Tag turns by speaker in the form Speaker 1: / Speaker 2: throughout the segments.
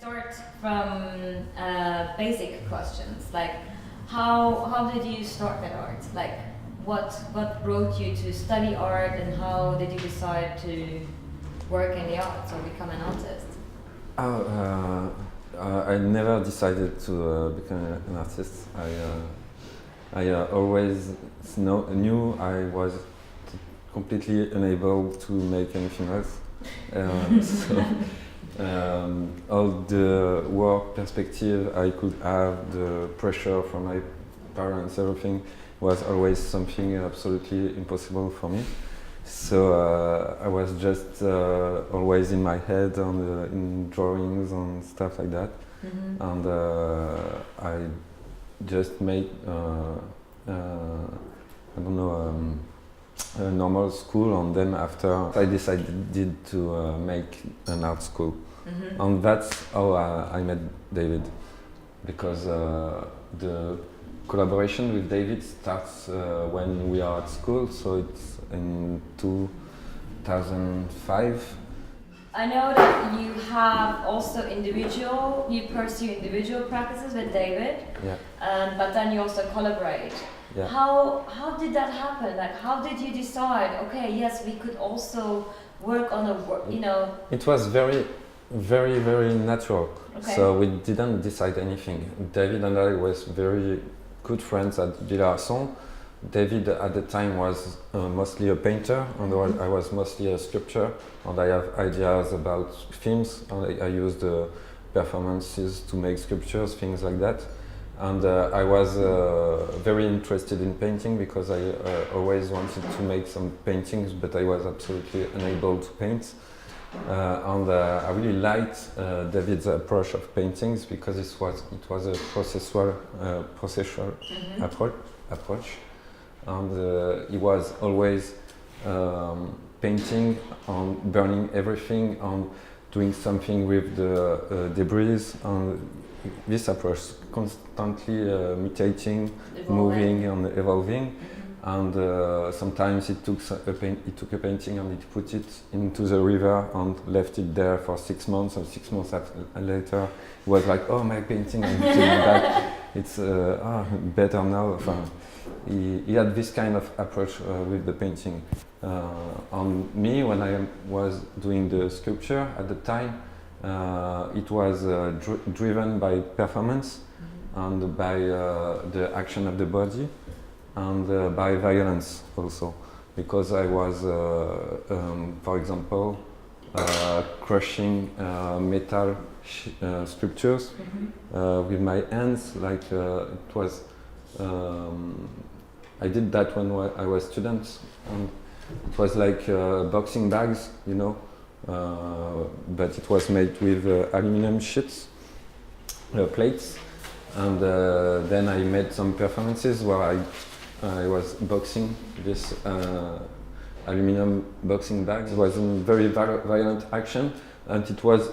Speaker 1: start from basic questions, like how did you start that art? Like what brought you to study art, and how did you decide to work in the arts or become an artist?
Speaker 2: I never decided to become an artist. I always knew I was completely unable to make anything else. All the work perspective I could have, the pressure from my parents, everything was always something absolutely impossible for me. So I was just always in my head in drawings and stuff like that. Mm-hmm. And I just made a normal school, and then after I decided to make an art school. Mm-hmm. And that's how I met David, because the collaboration with David starts when we are at school, so it's in 2005.
Speaker 1: I know that you have also you pursue individual practices with David,
Speaker 2: yeah.
Speaker 1: But then you also collaborate. Yeah. How did that happen? Like, how did you decide, okay, yes, we could also work on
Speaker 2: It was very, very, very natural.
Speaker 1: Okay.
Speaker 2: So we didn't decide anything. David and I was very good friends at Villars-Arson. David at the time was mostly a painter, and I was mostly a sculptor, and I have ideas about films, and I used performances to make sculptures, things like that. And I was very interested in painting, because I always wanted to make some paintings, but I was absolutely unable to paint. And I really liked David's approach of paintings, because it was a processual mm-hmm. approach. And he was always painting on burning everything, on doing something with the debris, and this approach constantly mutating, moving and evolving. Mm-hmm. And sometimes he took a painting and he put it into the river and left it there for 6 months, and 6 months later he was like, oh, my painting, and came back, it's better now. He had this kind of approach with the painting. On me, when I was doing the sculpture at the time, it was driven by performance, mm-hmm. and by the action of the body, and by violence also, because I was, for example, crushing metal sculptures mm-hmm. With my hands, like it was. I did that when I was student, and it was like boxing bags, but it was made with aluminum sheets, plates, and then I made some performances where I was boxing this aluminum boxing bags. It was a very violent action, and it was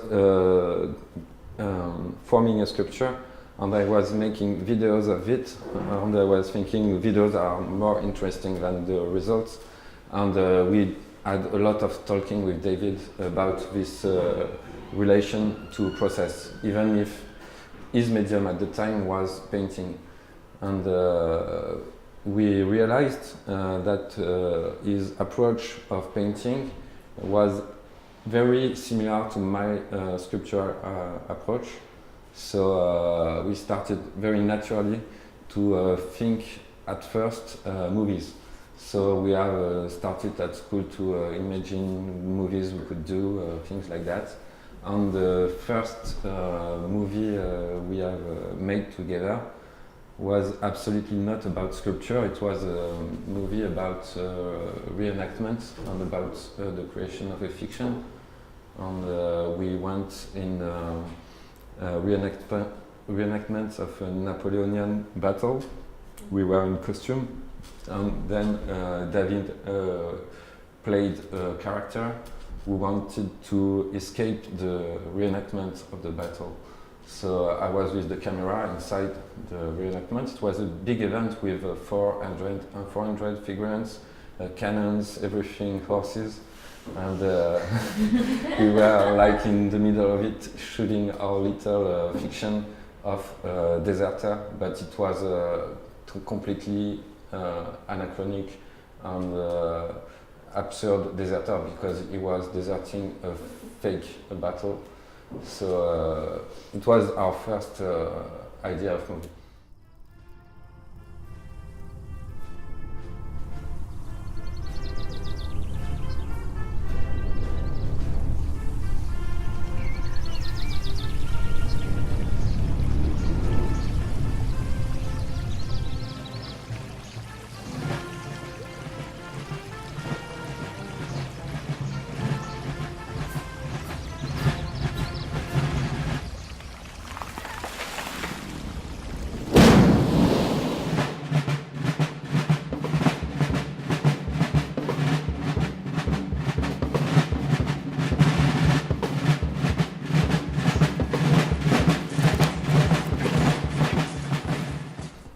Speaker 2: forming a sculpture. And I was making videos of it, and I was thinking videos are more interesting than the results. And we had a lot of talking with David about this relation to process, even if his medium at the time was painting. And we realized that his approach of painting was very similar to my sculpture approach. So we started very naturally to think at first movies. So we have started at school to imagine movies we could do, things like that. And the first movie we have made together was absolutely not about sculpture. It was a movie about reenactment and about the creation of a fiction. And we went in reenactments of a Napoleonian battle. We were in costume, and then David played a character who wanted to escape the reenactment of the battle. So I was with the camera inside the reenactment. It was a big event with 400 figurants, cannons, everything, horses. and we were like in the middle of it, shooting our little fiction of deserter, but it was completely anachronic and absurd deserter because he was deserting a fake battle. So it was our first idea of movie.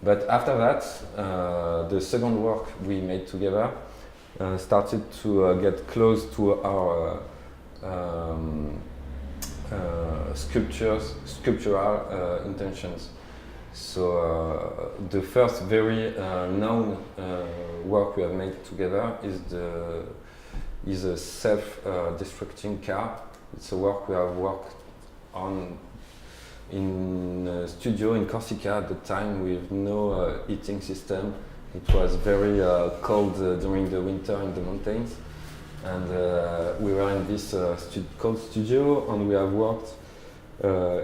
Speaker 2: But after that, the second work we made together started to get close to our sculptural intentions. So the first very known work we have made together is a self-destructing car. It's a work we have worked on in a studio in Corsica at the time with no heating system. It was very cold during the winter in the mountains, and we were in this cold studio, and we have worked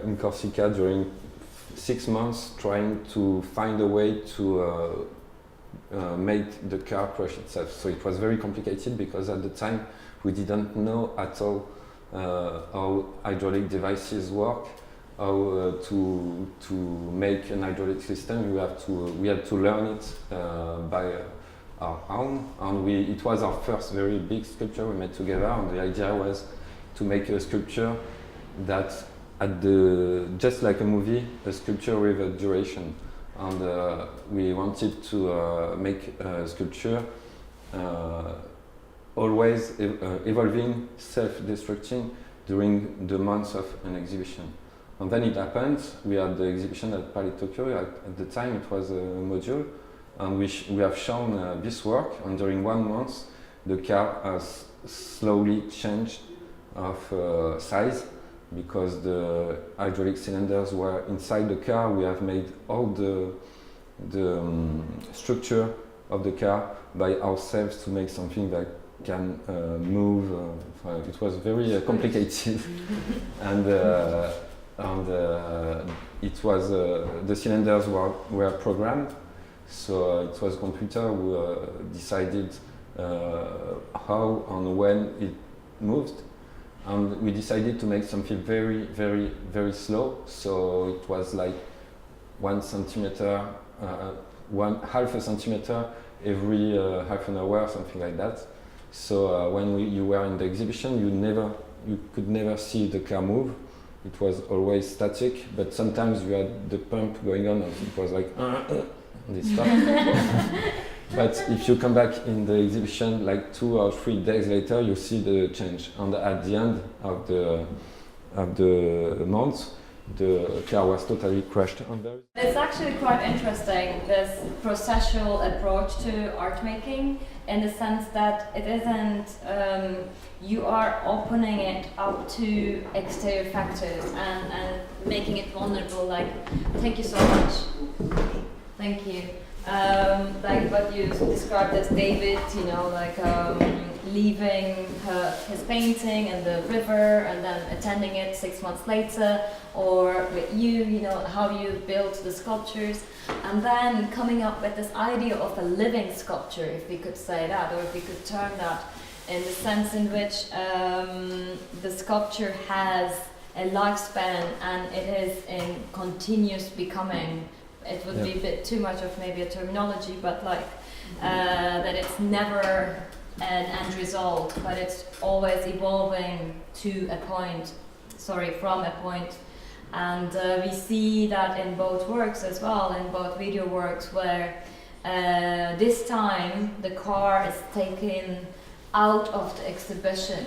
Speaker 2: in Corsica during 6 months trying to find a way to make the car crush itself. So it was very complicated because at the time we didn't know at all how hydraulic devices work, how to make an hydraulic system. We had to learn it by our own, and it was our first very big sculpture we made together. And the idea was to make a sculpture that just like a movie, a sculpture with a duration. And we wanted to make a sculpture always evolving, self-destructing during the months of an exhibition. And then it happened, we had the exhibition at Palais Tokyo. At the time it was a module, and we have shown this work, and during 1 month the car has slowly changed of size because the hydraulic cylinders were inside the car. We have made all the structure of the car by ourselves to make something that can move. It was very complicated. and it was the cylinders were programmed, so it was a computer who decided how and when it moved, and we decided to make something very, very, very slow. So it was like 1 centimeter, half a centimeter every half an hour, something like that. So when you were in the exhibition, you could never see the car move. It was always static, but sometimes you had the pump going on, and it was like and it stopped. But if you come back in the exhibition like 2 or 3 days later, you see the change. And at the end of the month, the car was totally crushed.
Speaker 1: It's actually quite interesting, this processual approach to art making, in the sense that it isn't, you are opening it up to exterior factors and making it vulnerable. Like, thank you so much. Thank you. Like what you described as David, leaving his painting in the river and then attending it 6 months later, or with you, how you built the sculptures, and then coming up with this idea of a living sculpture, if we could say that, or if we could term that, in the sense in which the sculpture has a lifespan and it is in continuous becoming. It would be a bit too much of maybe a terminology, but that it's never an end result, but it's always evolving from a point. And we see that in both works as well, in both video works, where this time the car is taken out of the exhibition,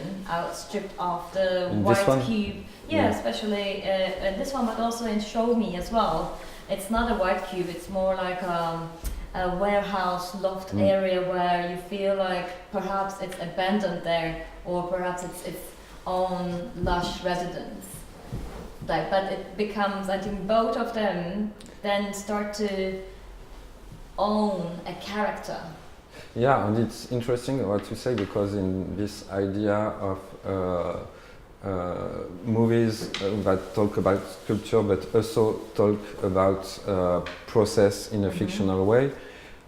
Speaker 1: stripped off the
Speaker 2: In
Speaker 1: white
Speaker 2: this one?
Speaker 1: cube. Yeah,
Speaker 2: Yeah.
Speaker 1: especially in this one, but also in Show Me as well. It's not a white cube, it's more like a warehouse loft area where you feel like perhaps it's abandoned there, or perhaps it's its own lush residence. Like, but it becomes, I think both of them then start to own a character.
Speaker 2: Yeah, and it's interesting what you say, because in this idea of movies that talk about sculpture but also talk about process in a fictional way,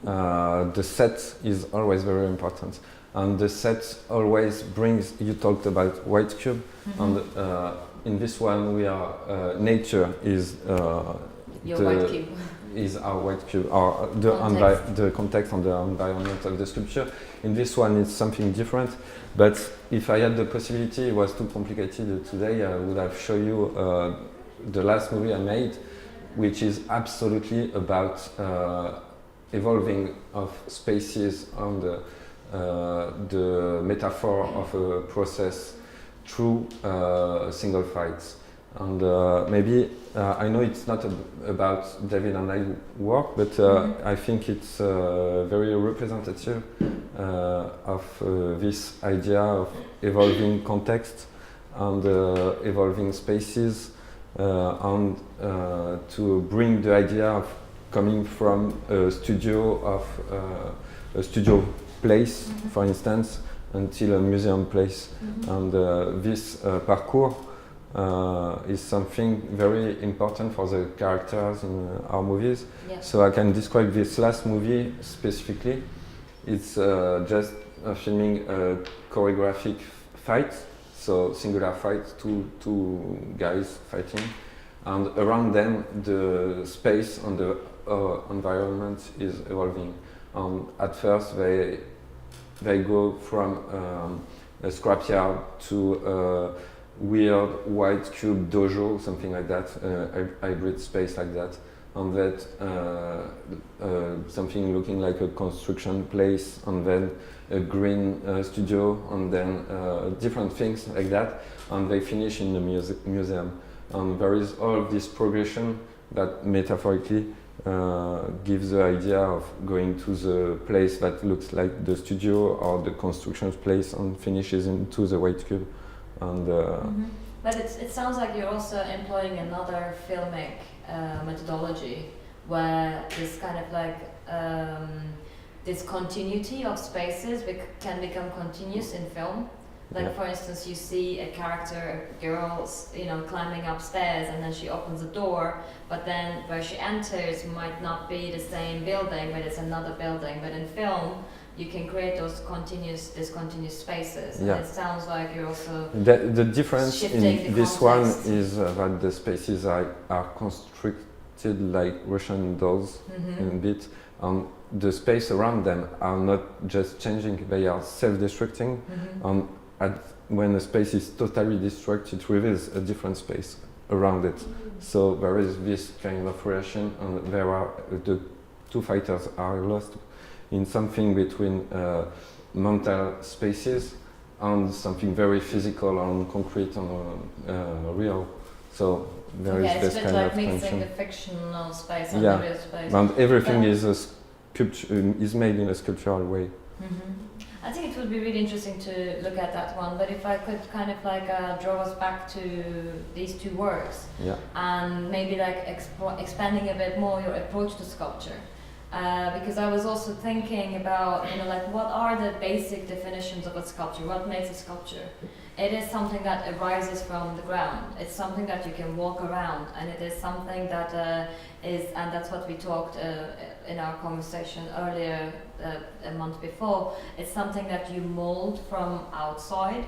Speaker 2: the set is always very important. And the set always brings, you talked about white cube, and in this one we are, nature is
Speaker 1: Your white cube.
Speaker 2: is our white cube, or the context and the environment of the sculpture. In this one it's something different, but if I had the possibility, it was too complicated today, I would have shown you the last movie I made, which is absolutely about evolving of spaces and the metaphor of a process through single fights. And maybe I know it's not about David and I work, but I think it's very representative of this idea of evolving context and evolving spaces, and to bring the idea of coming from a studio place, for instance, until a museum place. And this parcours is something very important for the characters in our movies.
Speaker 1: Yeah.
Speaker 2: So I can describe this last movie specifically. It's just filming a choreographic fight, so singular fight, two guys fighting, and around them the space and the environment is evolving. At first they go from a scrapyard to a weird white cube dojo, something like that, a hybrid space like that, and that something looking like a construction place, and then a green studio, and then different things like that, and they finish in the museum. And there is all of this progression that metaphorically gives the idea of going to the place that looks like the studio or the construction place and finishes into the white cube. And
Speaker 1: But it sounds like you're also employing another filmic methodology, where this kind of like this continuity of spaces can become continuous in film. Like for instance, you see a character, a girl, climbing upstairs, and then she opens a door, but then where she enters might not be the same building, but it's another building. But in film, you can create those discontinuous spaces.
Speaker 2: Yeah.
Speaker 1: And it sounds like you're also
Speaker 2: the difference in this one
Speaker 1: context.
Speaker 2: is that the spaces are constricted like Russian dolls in a bit, and the space around them are not just changing, they are self-destructing. When a space is totally destroyed, it reveals a different space around it. So there is this kind of reaction, and the two fighters are lost in something between mental spaces and something very physical and concrete and real. So there is this kind
Speaker 1: like
Speaker 2: of
Speaker 1: mixing
Speaker 2: tension.
Speaker 1: the fictional space and the real space.
Speaker 2: And everything is made in a sculptural way.
Speaker 1: I think it would be really interesting to look at that one, but if I could kind of like draw us back to these two works, and maybe like expanding a bit more your approach to sculpture, because I was also thinking about, like what are the basic definitions of a sculpture? What makes a sculpture? It is something that arises from the ground. It's something that you can walk around, and it is something that and that's what we talked in our conversation earlier, a month before. It's something that you mold from outside.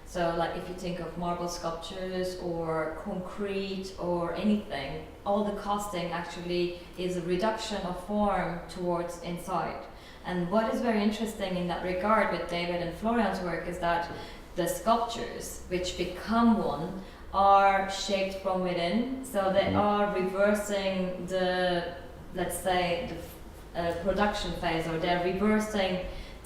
Speaker 1: So like if you think of marble sculptures or concrete or anything, all the casting actually is a reduction of form towards inside. And what is very interesting in that regard with David and Florian's work is that the sculptures which become one are shaped from within, so they are reversing the, let's say, the production phase, or they're reversing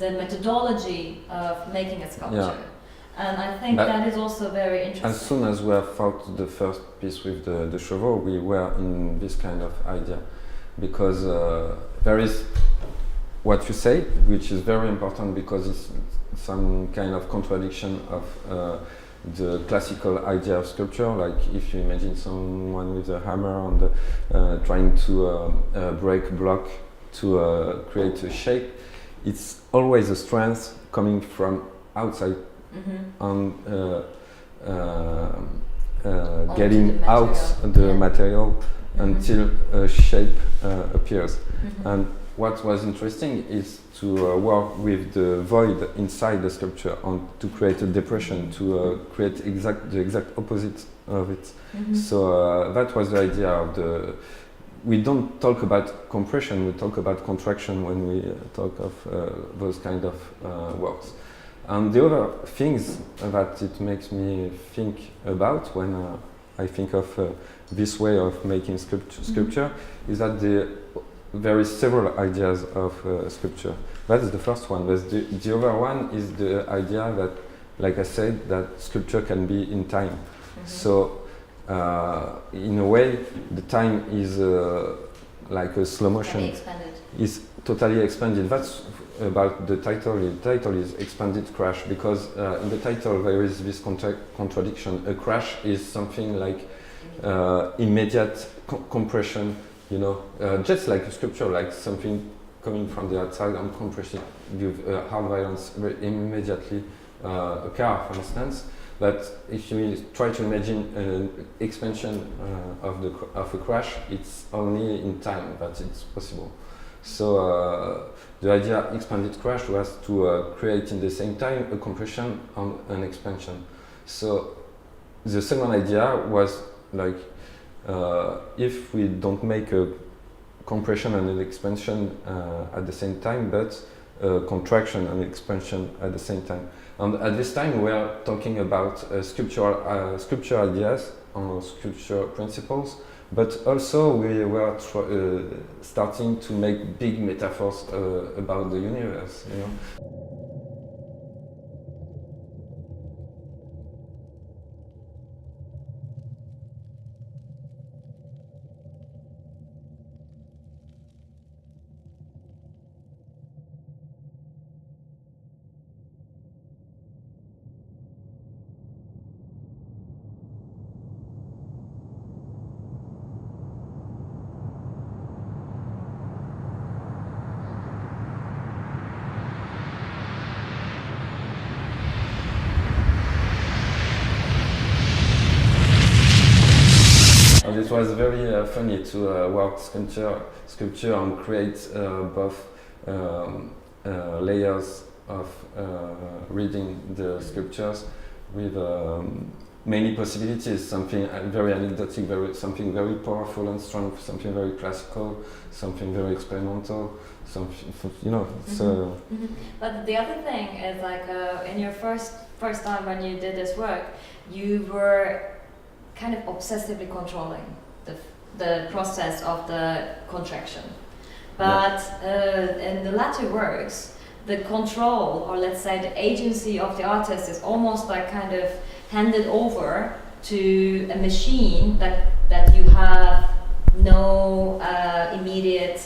Speaker 1: the methodology of making a sculpture.
Speaker 2: Yeah.
Speaker 1: And I think that is also very interesting.
Speaker 2: As soon as we have thought the first piece with the chevaux, we were in this kind of idea, because there is what you say, which is very important, because it's some kind of contradiction of the classical idea of sculpture. Like if you imagine someone with a hammer and trying to break block to create a shape, it's always a strength coming from outside. And getting out the material until a shape appears. And what was interesting is to work with the void inside the sculpture and to create a depression, to create the exact opposite of it. So that was the idea of the. We don't talk about compression, we talk about contraction when we talk of those kind of works. And the other things that it makes me think about when I think of this way of making sculpture is that there is several ideas of sculpture. That is the first one. But the other one is the idea that, like I said, that sculpture can be in time. So in a way, the time is like a slow motion. Is totally expanded. That's about the title. The title is Expanded Crash, because in the title there is this contradiction. A crash is something like immediate compression, you know, just like a sculpture, like something coming from the outside and compressing with hard violence very immediately. A car, for instance. But if you try to imagine an expansion of a crash, it's only in time that it's possible. So the idea expanded crash was to create in the same time a compression and an expansion. So the second idea was like if we don't make a compression and an expansion at the same time, but contraction and expansion at the same time. And at this time we are talking about sculpture ideas and sculpture principles, but also we were starting to make big metaphors about the universe, you know. And it was very funny to work sculpture and create both layers of reading the sculptures with many possibilities, something very anecdotic, something very powerful and strong, something very classical, something very experimental, something, you know. So.
Speaker 1: But the other thing is like in your first time when you did this work, you were kind of obsessively controlling the process of the contraction. But in the latter works, the control, or let's say the agency of the artist, is almost like kind of handed over to a machine that you have no immediate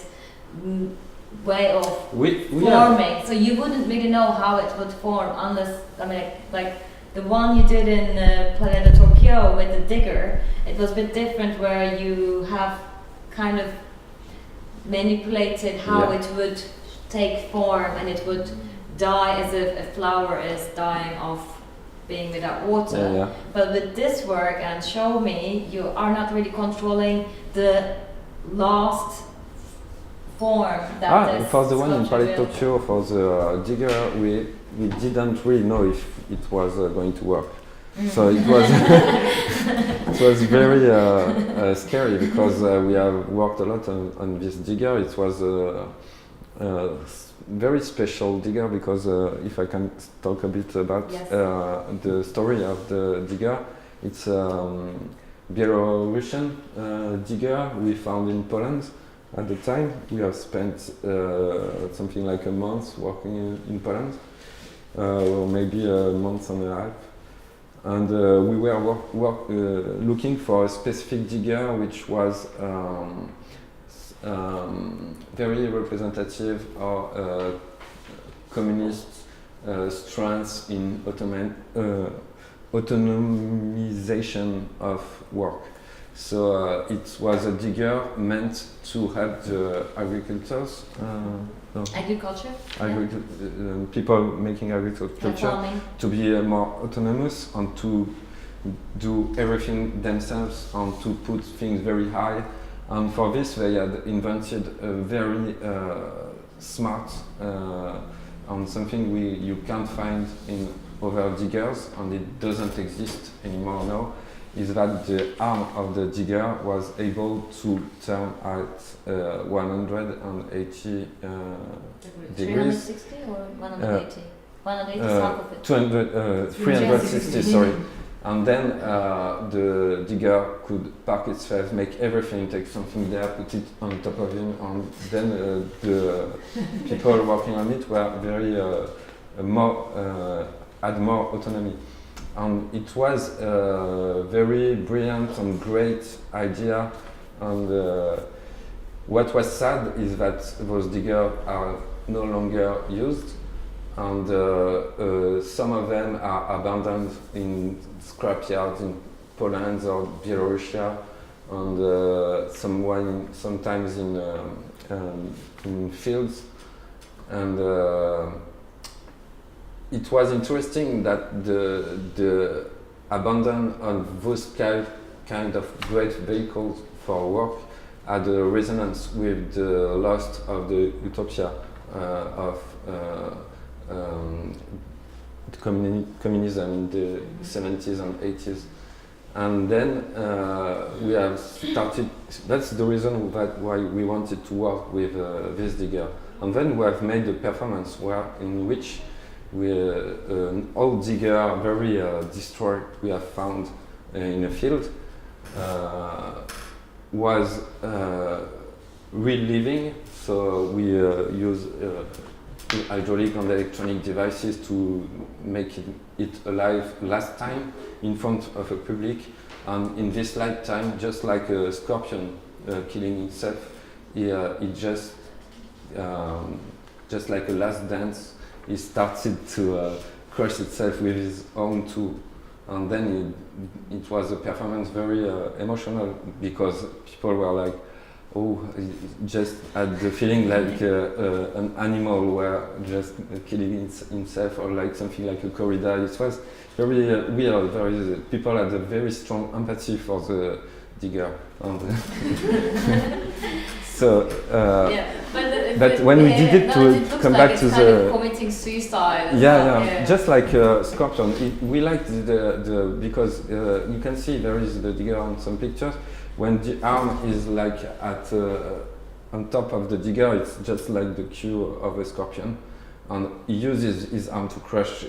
Speaker 1: way of forming. So you wouldn't really know how it would form unless, I mean, like the one you did in Palais de Tokyo with the digger, it was a bit different, where you have kind of manipulated how it would take form, and it would die as if a flower is dying of being without water. But with this work and Show Me, you are not really controlling the last form that
Speaker 2: for the one in Palais de Tokyo, for the digger, we didn't really know if it was going to work. So it was it was very scary, because we have worked a lot on this digger. It was a very special digger, because if I can talk a bit about the story of the digger, it's Belarusian digger we found in Poland, At the time, we have spent something like a month working in Poland, or maybe a month and a half. And we were looking for a specific digger which was very representative of communist strands in autonomization of work. So it was a digger meant to help the agricultors,
Speaker 1: Agriculture?
Speaker 2: people making agriculture to be more autonomous and to do everything themselves and to put things very high. And for this, they had invented a very smart and something you can't find in other diggers, and it doesn't exist anymore now, is that the arm of the digger was able to turn at 180 degrees.
Speaker 1: 360 or 180? 180 is half of it.
Speaker 2: 360, sorry. And then the digger could park itself, make everything, take something there, put it on top of him, and then the people working on it were very had more autonomy. And it was a very brilliant and great idea. And what was sad is that those diggers are no longer used, and some of them are abandoned in scrapyards in Poland or Belarusia, and sometimes in fields. And it was interesting that the abandon of those kind of great vehicles for work had a resonance with the loss of the utopia of communism in the 70s and 80s. And then we have started, that's the reason why we wanted to work with this digger. And then we have made a performance in which an old digger, very destroyed, we have found in a field, was reliving. So we use hydraulic and electronic devices to make it alive last time in front of a public. And in this lifetime, just like a scorpion killing itself, it just like a last dance, he started to crush itself with his own tool. And then it was a performance very emotional, because people were like, oh, just had the feeling like an animal were just killing himself, or like something like a corrida. It was very weird. People had a very strong empathy for the digger. And so, but when we did it to come back to the
Speaker 1: committing suicide.
Speaker 2: Yeah, just like scorpion. We liked the because you can see there is the digger on some pictures. When the arm is like at on top of the digger, it's just like the queue of a scorpion, and he uses his arm to crush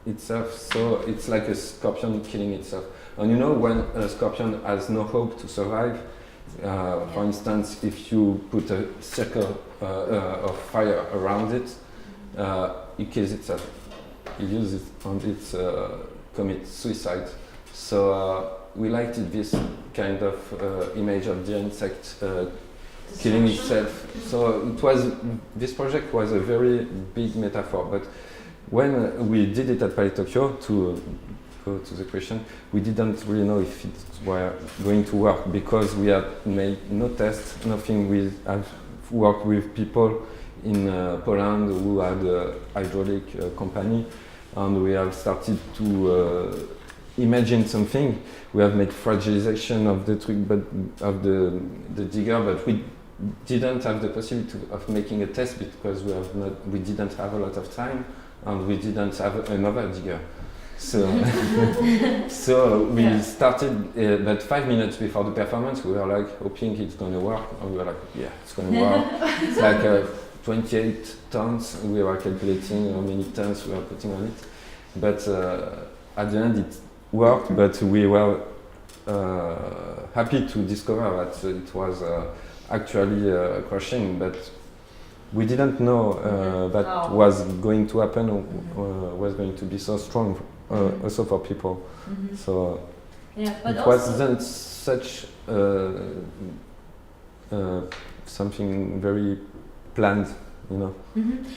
Speaker 2: itself. So it's like a scorpion killing itself. And you know, when a scorpion has no hope to survive, for instance, if you put a circle of fire around it, it kills itself. It uses it and it commits suicide. So we liked it, this kind of image of the insect killing itself. So this project was a very big metaphor. But when we did it at Palais Tokyo, to go to the question, we didn't really know if it were going to work, because we had made no tests, nothing. We have worked with people in Poland who had a hydraulic company, and we have started to imagine something. We have made fragilization of the trick, but of the digger, but we didn't have the possibility of making a test, because we didn't have a lot of time, and we didn't have another digger. So, so we started, but 5 minutes before the performance, we were like hoping it's going to work, and we were like, yeah, it's going to work. It's like 28 tons. We were calculating how many tons we were putting on it, but at the end it worked. But we were happy to discover that it was actually crashing, but we didn't know that
Speaker 1: How?
Speaker 2: was going to happen, was going to be so strong also for people. So
Speaker 1: Yeah, but
Speaker 2: it
Speaker 1: also
Speaker 2: wasn't such something very planned, you know.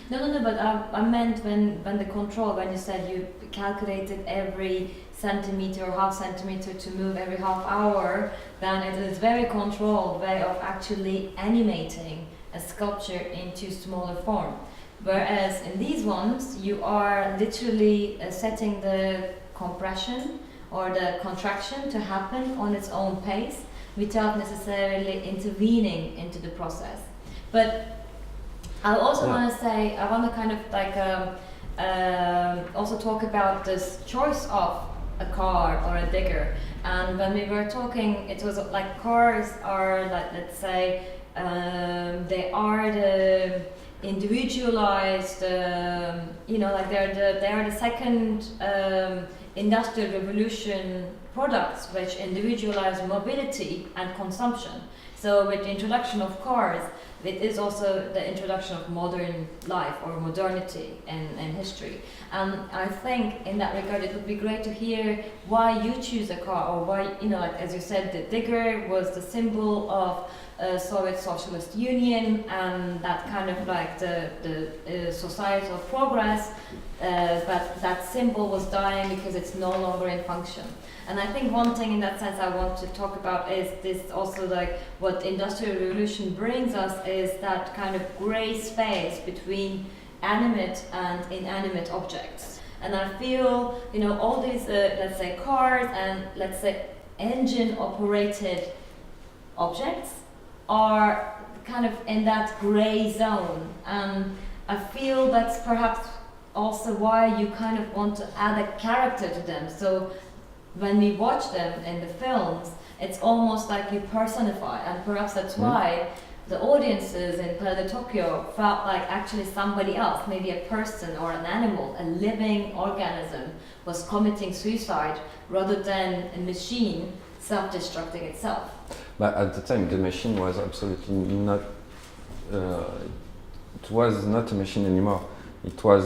Speaker 1: No, but I meant when the control, when you said you calculated every centimeter or half centimeter to move every half hour, then it is very controlled way of actually animating a sculpture into smaller form. Whereas in these ones, you are literally setting the compression or the contraction to happen on its own pace without necessarily intervening into the process. But I also want to say, I want to kind of like also talk about this choice of a car or a digger. And when we were talking, it was like cars are like, let's say, they are the individualized, you know, like they are the second industrial revolution products which individualize mobility and consumption. So with the introduction of cars, it is also the introduction of modern life or modernity in history. And I think in that regard it would be great to hear why you choose a car, or why, you know, like as you said, the digger was the symbol of Soviet Socialist Union and that kind of like the societal progress, but that symbol was dying because it's no longer in function. And I think one thing in that sense I want to talk about is this also, like what Industrial Revolution brings us is that kind of gray space between animate and inanimate objects. And I feel, you know, all these, let's say cars and let's say engine operated objects are kind of in that gray zone. And I feel that's perhaps also why you kind of want to add a character to them. So when we watch them in the films, it's almost like you personify, and perhaps that's why the audiences in Planet Tokyo felt like actually somebody else, maybe a person or an animal, a living organism, was committing suicide rather than a machine self-destructing itself.
Speaker 2: But at the time, the machine was absolutely not. It was not a machine anymore. It was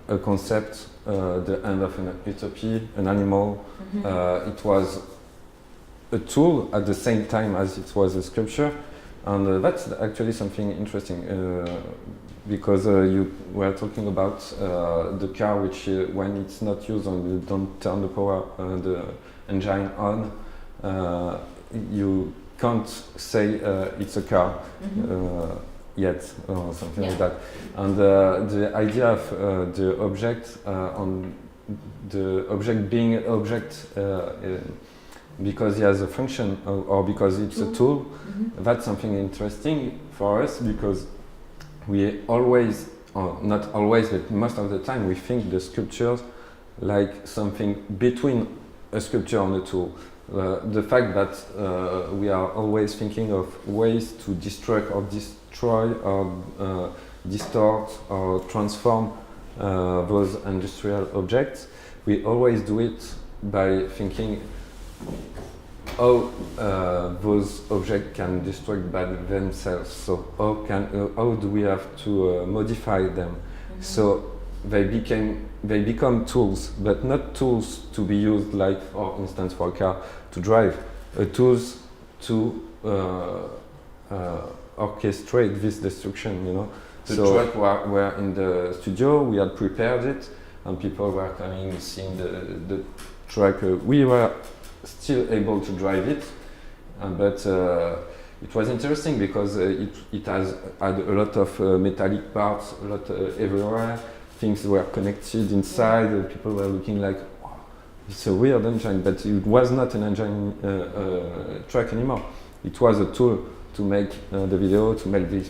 Speaker 2: a concept, the end of an utopia, an animal. It was a tool at the same time as it was a sculpture, and that's actually something interesting because you were talking about the car, which when it's not used and you don't turn the power, the engine on, you can't say it's a car. Yet, or something like that. And the idea of the object on the object being an object because it has a function or because it's a tool, that's something interesting for us, because we always, or not always, but most of the time, we think the sculptures like something between a sculpture and a tool. The fact that we are always thinking of ways to destruct or destroy or distort or transform those industrial objects, we always do it by thinking how those objects can destruct by themselves. So how do we have to modify them? So they become tools, but not tools to be used, like for instance for a car to drive, tools to orchestrate this destruction, you know. The truck were in the studio, we had prepared it, and people were coming, seeing the truck. We were still able to drive it, but it was interesting because it had a lot of metallic parts, a lot everywhere. Things were connected inside. People were looking like, wow, it's a weird engine, but it was not an engine truck anymore. It was a tool to make the video, to make this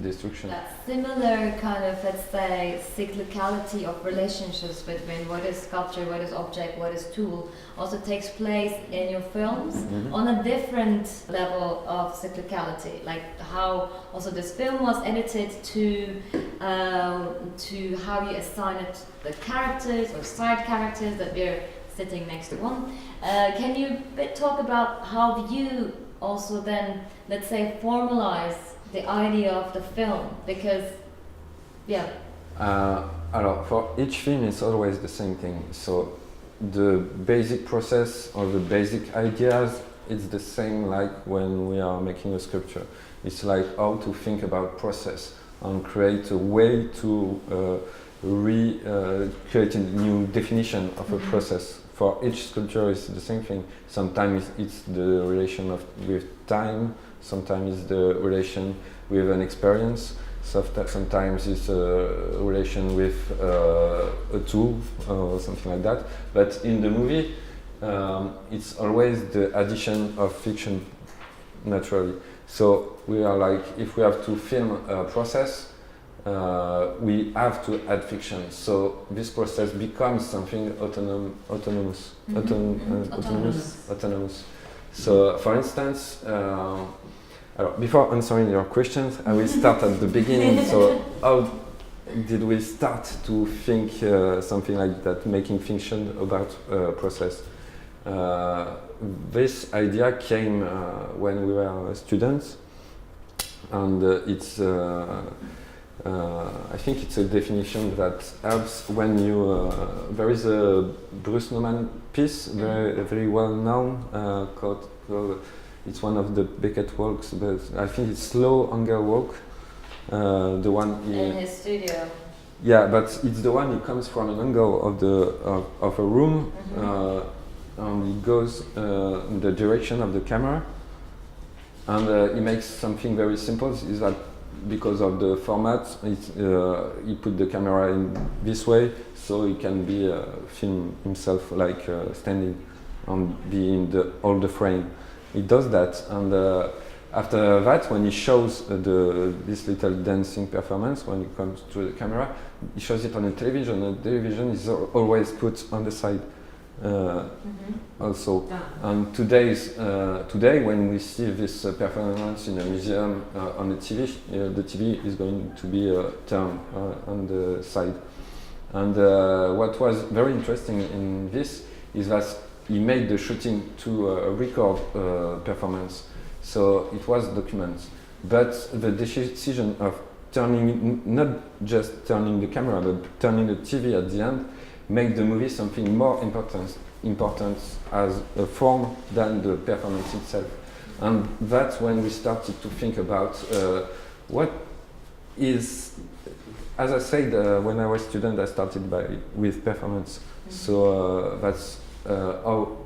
Speaker 2: destruction.
Speaker 1: That similar kind of, let's say, cyclicality of relationships between what is sculpture, what is object, what is tool, also takes place in your films on a different level of cyclicality, like how also this film was edited to how you assign it the characters or side characters that we're sitting next to one. Can you talk about how you also then, let's say, formalize the idea of the film? Because, yeah.
Speaker 2: Alors, for each film, it's always the same thing. So the basic process or the basic ideas, it's the same like when we are making a sculpture. It's like how to think about process and create a way to create a new definition of a process. For each sculpture, it's the same thing. Sometimes it's the relation with time, sometimes it's the relation with an experience, sometimes it's a relation with a tool or something like that. But in the movie, it's always the addition of fiction, naturally. So we are like, if we have to film a process, we have to add fiction. So this process becomes something autonomous. So, for instance, before answering your questions, I will start at the beginning. So, how did we start to think something like that, making fiction about process? This idea came when we were students, and I think it's a definition that helps when you. There is a Bruce Nauman piece, very well known, called. It's one of the Beckett works, but I think it's Slow Hunger Walk. The one
Speaker 1: in his studio.
Speaker 2: Yeah, but it's the one. He comes from an angle of a room, and he goes in the direction of the camera, and he makes something very simple. Is that because of the format, he put the camera in this way, so he can be film himself like standing and be in all the frame. He does that, and after that, when he shows this little dancing performance, when he comes to the camera, he shows it on a television. And the television is always put on the side. Also, and today when we see this performance in a museum on the TV, the TV is going to be turned on the side. And what was very interesting in this is that he made the shooting to record performance, so it was document. But the decision of turning, not just turning the camera, but turning the TV at the end, make the movie something more important as a form than the performance itself. And that's when we started to think about what is, as I said, when I was a student, I started with performance. So that's how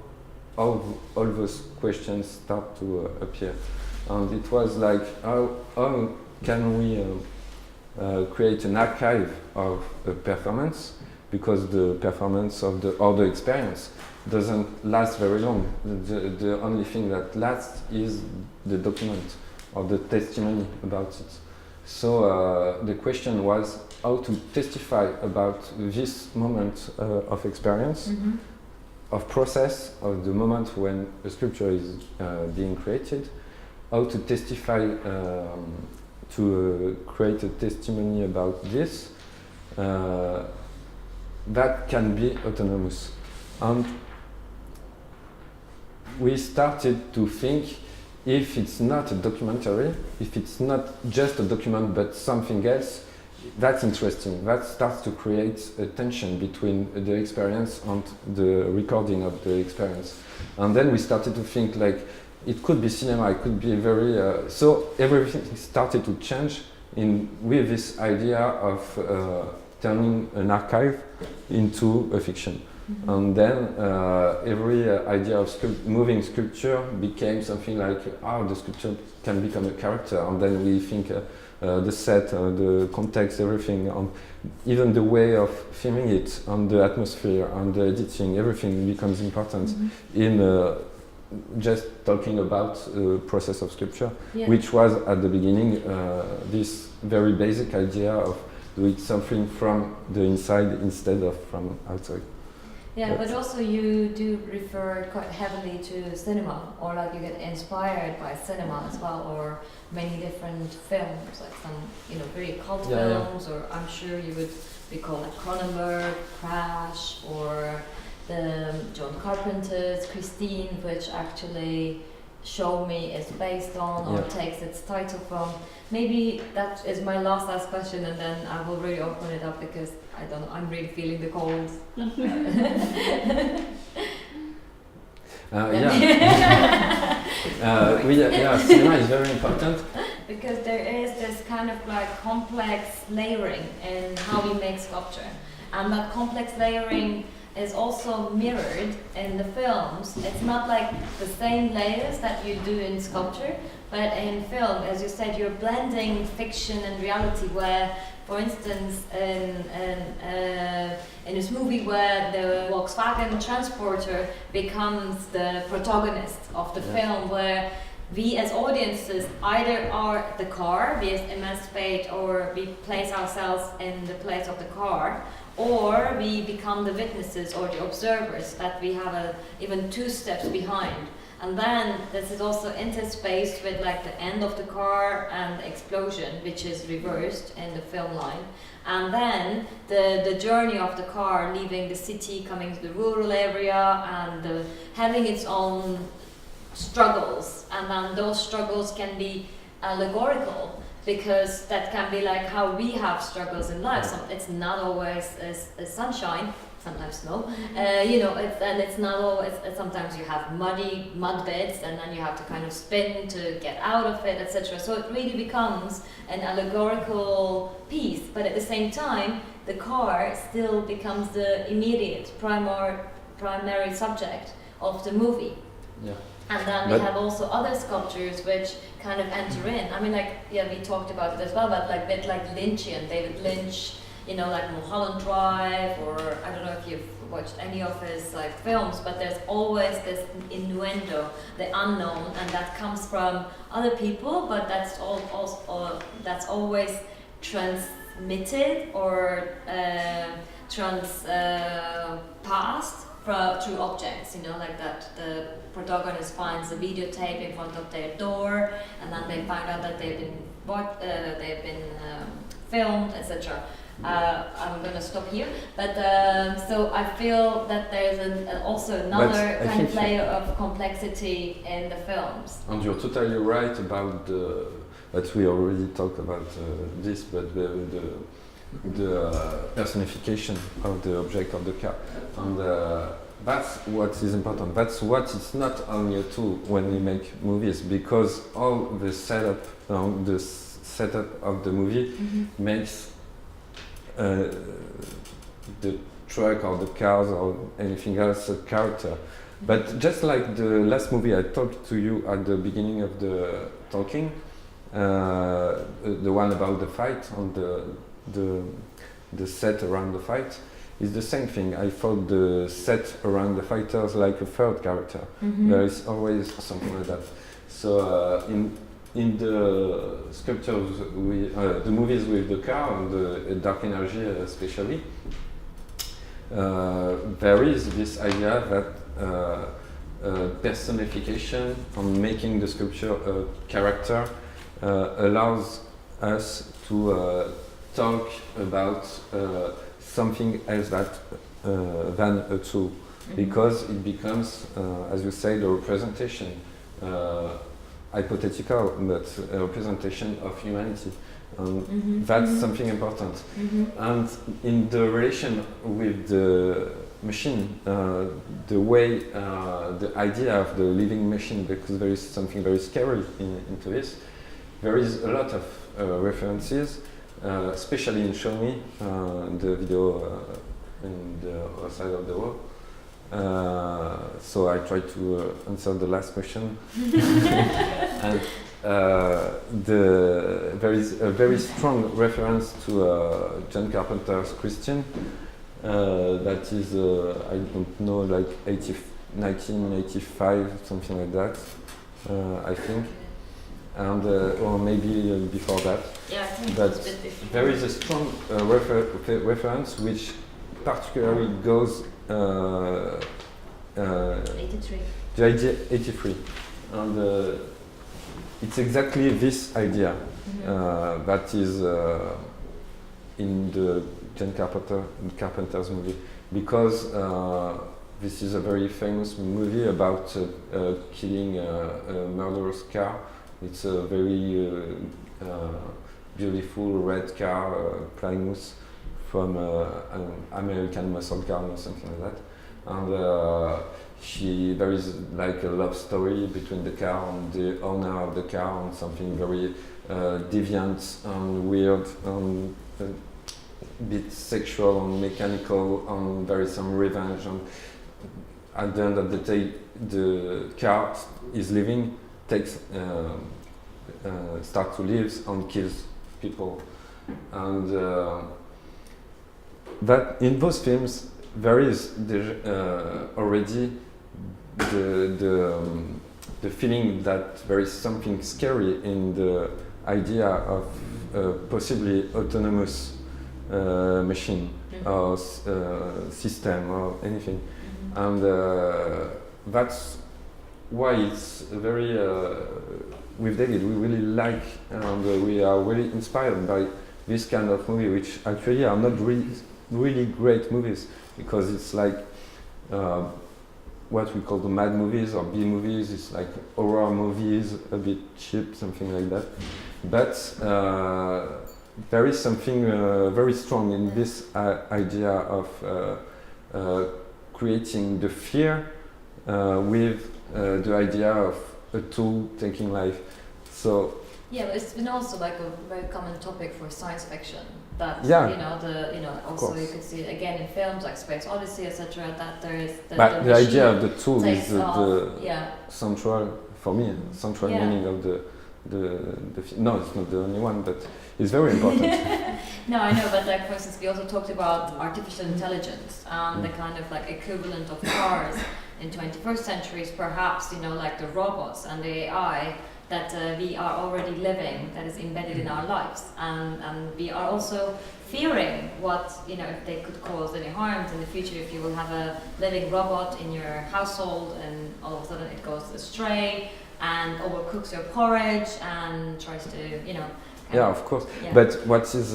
Speaker 2: all those questions start to appear. And it was like, how can we create an archive of a performance, because the performance of the experience doesn't last very long. The only thing that lasts is the document or the testimony about it. So the question was how to testify about this moment of experience, of process, of the moment when a sculpture is being created, how to testify to create a testimony about this that can be autonomous. And we started to think, if it's not a documentary, if it's not just a document but something else, that's interesting. That starts to create a tension between the experience and the recording of the experience. And then we started to think like, it could be cinema, it could be very... so everything started to change with this idea of turning an archive into a fiction. And then every idea of moving sculpture became something like, the sculpture can become a character. And then we think the set, the context, everything, and even the way of filming it, and the atmosphere, and the editing, everything becomes important in just talking about the process of sculpture, which was at the beginning this very basic idea of doing something from the inside instead of from outside.
Speaker 1: Yeah, but also you do refer quite heavily to cinema, or like you get inspired by cinema as well, or many different films, like some, very cult films, or I'm sure you would recall like Cronenberg, Crash, or the John Carpenter's Christine, which actually Show Me is based on or takes its title from. Maybe that is my last question, and then I will really open it up because I don't know, I'm really feeling the cold.
Speaker 2: Cinema is very important.
Speaker 1: Because there is this kind of like complex layering in how we make sculpture. And that complex layering is also mirrored in the films. It's not like the same layers that you do in sculpture, but in film, as you said, you're blending fiction and reality where, for instance, in this movie where the Volkswagen transporter becomes the protagonist of the film, where we as audiences either are the car, we emancipate or we place ourselves in the place of the car, or we become the witnesses or the observers, that we have even 2 steps behind. And then this is also interspaced with like the end of the car and the explosion, which is reversed in the film line. And then the journey of the car leaving the city, coming to the rural area, and having its own struggles. And then those struggles can be allegorical, because that can be like how we have struggles in life. So it's not always a sunshine, sometimes snow. It's not always. Sometimes you have mud beds, and then you have to kind of spin to get out of it, etc. So it really becomes an allegorical piece. But at the same time, the car still becomes the immediate primary subject of the movie.
Speaker 2: Yeah.
Speaker 1: And then we have also other sculptures which kind of enter in. I mean, we talked about it as well, but like a bit like Lynchian, David Lynch, like Mulholland Drive, or I don't know if you've watched any of his like films, but there's always this innuendo, the unknown, and that comes from other people, but that's that's always transmitted or passed through objects, like that the protagonist finds a videotape in front of their door, and then they find out that they've been filmed, etc. I'm gonna stop here, but so I feel that there's also another kind of layer of complexity in the films.
Speaker 2: And you're totally right about that we already talked about this, but the personification of the object of the car, and that's what is important. That's what is not only a tool when we make movies, because all the setup of the movie makes the truck or the cars or anything else a character. But just like the last movie I talked to you at the beginning of the talking, the one about the fight on the set around the fight, is the same thing. I thought the set around the fighters like a third character. There is always something like that. So in the sculptures, the movies with the car and the dark energy especially, there is this idea that personification and making the sculpture a character allows us to talk about something else than a tool, because it becomes, as you say, the representation, hypothetical, but a representation of humanity. That's something important. And in the relation with the machine, the way, the idea of the living machine, because there is something very scary into this, there is a lot of references, especially in Show Me, the video in the other side of the wall. So I try to answer the last question. And there is a very strong reference to John Carpenter's Christian, that is, I don't know, like 1985, something like that, I think. And or maybe before that.
Speaker 1: Yeah, I think
Speaker 2: but
Speaker 1: it's a bit different.
Speaker 2: There is a strong reference which particularly goes
Speaker 1: 83.
Speaker 2: The idea 83, and it's exactly this idea that is in the John Carpenter's movie, because this is a very famous movie about killing a murderous car. It's a very beautiful red car, Plymouth, from an American muscle car or something like that. And there is like a love story between the car and the owner of the car, and something very deviant and weird and a bit sexual and mechanical, and there is some revenge. And at the end of the day, the car is living, starts to live and kills people. And that in those films there is already the feeling that there is something scary in the idea of possibly autonomous machine or system or anything. And that's why it's very with David we really like, and we are really inspired by this kind of movie, which actually are not really great movies, because it's like what we call the mad movies or B movies. It's like horror movies, a bit cheap, something like that. But there is something very strong in this idea of creating the fear with the idea of a tool taking life. So
Speaker 1: yeah, but it's been also like a very common topic for science fiction. That also you could see it again in films like Space Odyssey, etc. That there is
Speaker 2: the idea of the tool is the
Speaker 1: yeah.
Speaker 2: central for me, central meaning of the no, it's not the only one, but it's very important.
Speaker 1: No, I know, but like for instance, we also talked about artificial intelligence and the kind of like equivalent of cars in 21st centuries, perhaps, like the robots and the AI that we are already living, that is embedded in our lives, and we are also fearing what, if they could cause any harms in the future, if you will have a living robot in your household and all of a sudden it goes astray and overcooks your porridge and tries to,
Speaker 2: yeah, of course.
Speaker 1: Yeah.
Speaker 2: But what is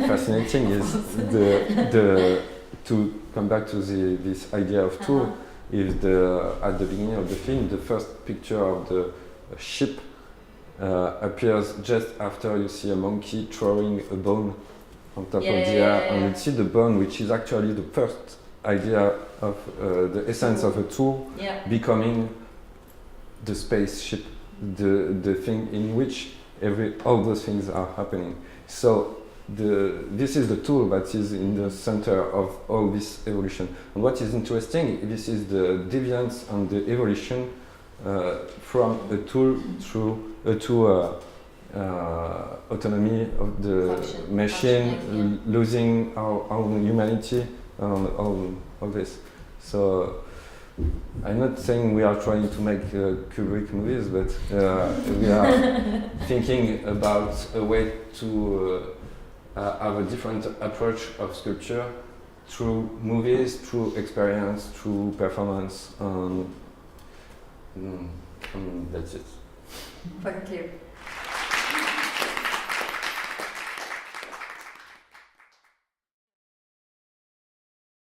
Speaker 2: fascinating is the to come back to this idea of tool, is at the beginning of the film, the first picture of the ship appears just after you see a monkey throwing a bone on top of the air, and you see the bone, which is actually the first idea of the essence of a tool becoming the spaceship, the thing in which all those things are happening. So this is the tool that is in the center of all this evolution. And what is interesting, this is the deviance and the evolution from a tool to autonomy of the machine, losing our own humanity, all this. So I'm not saying we are trying to make Kubrick movies, but we are thinking about a way to have a different approach of sculpture through movies, through experience, through performance, and that's it.
Speaker 1: Thank you.